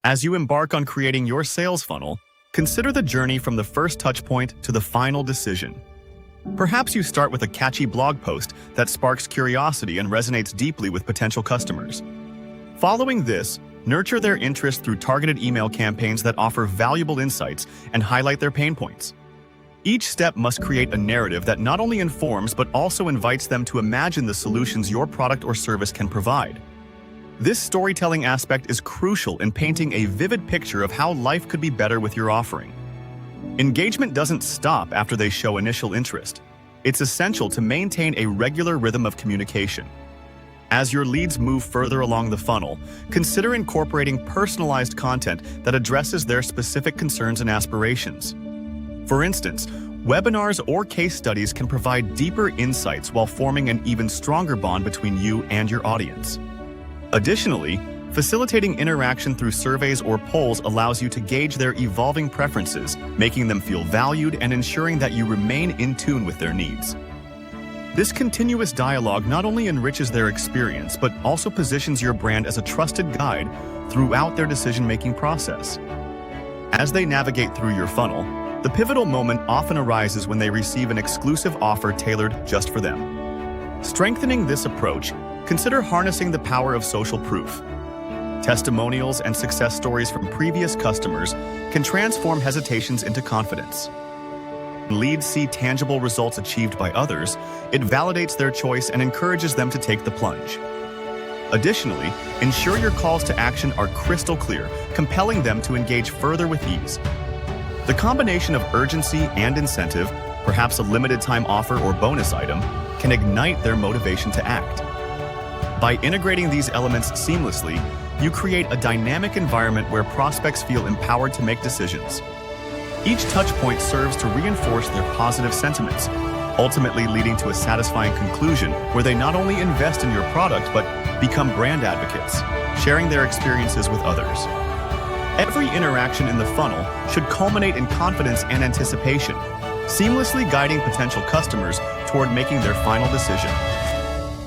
As you embark on creating your sales funnel, consider the journey from the first touchpoint to the final decision. Perhaps you start with a catchy blog post that sparks curiosity and resonates deeply with potential customers. Following this, nurture their interest through targeted email campaigns that offer valuable insights and highlight their pain points. Each step must create a narrative that not only informs but also invites them to imagine the solutions your product or service can provide. This storytelling aspect is crucial in painting a vivid picture of how life could be better with your offering. Engagement doesn't stop after they show initial interest. It's essential to maintain a regular rhythm of communication. As your leads move further along the funnel, consider incorporating personalized content that addresses their specific concerns and aspirations. For instance, webinars or case studies can provide deeper insights while forming an even stronger bond between you and your audience. Additionally, facilitating interaction through surveys or polls allows you to gauge their evolving preferences, making them feel valued and ensuring that you remain in tune with their needs. This continuous dialogue not only enriches their experience, but also positions your brand as a trusted guide throughout their decision-making process. As they navigate through your funnel, the pivotal moment often arises when they receive an exclusive offer tailored just for them. Strengthening this approach, consider harnessing the power of social proof. Testimonials and success stories from previous customers can transform hesitations into confidence. When leads see tangible results achieved by others, it validates their choice and encourages them to take the plunge. Additionally, ensure your calls to action are crystal clear, compelling them to engage further with ease. The combination of urgency and incentive, perhaps a limited-time offer or bonus item, can ignite their motivation to act. By integrating these elements seamlessly, you create a dynamic environment where prospects feel empowered to make decisions. Each touchpoint serves to reinforce their positive sentiments, ultimately leading to a satisfying conclusion where they not only invest in your product but become brand advocates, sharing their experiences with others. Every interaction in the funnel should culminate in confidence and anticipation, seamlessly guiding potential customers toward making their final decision.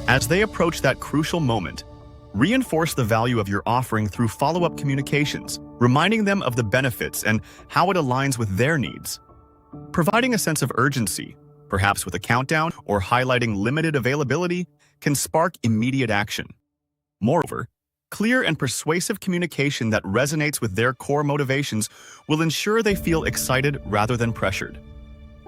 As they approach that crucial moment, reinforce the value of your offering through follow-up communications, reminding them of the benefits and how it aligns with their needs. Providing a sense of urgency, perhaps with a countdown or highlighting limited availability, can spark immediate action. Moreover, clear and persuasive communication that resonates with their core motivations will ensure they feel excited rather than pressured.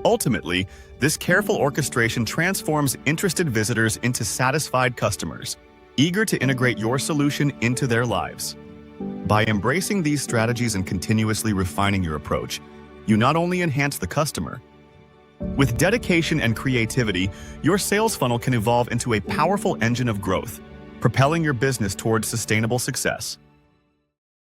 Ultimately, this careful orchestration transforms interested visitors into satisfied customers, eager to integrate your solution into their lives. By embracing these strategies and continuously refining your approach, you not only enhance the customer. With dedication and creativity, your sales funnel can evolve into a powerful engine of growth, propelling your business towards sustainable success.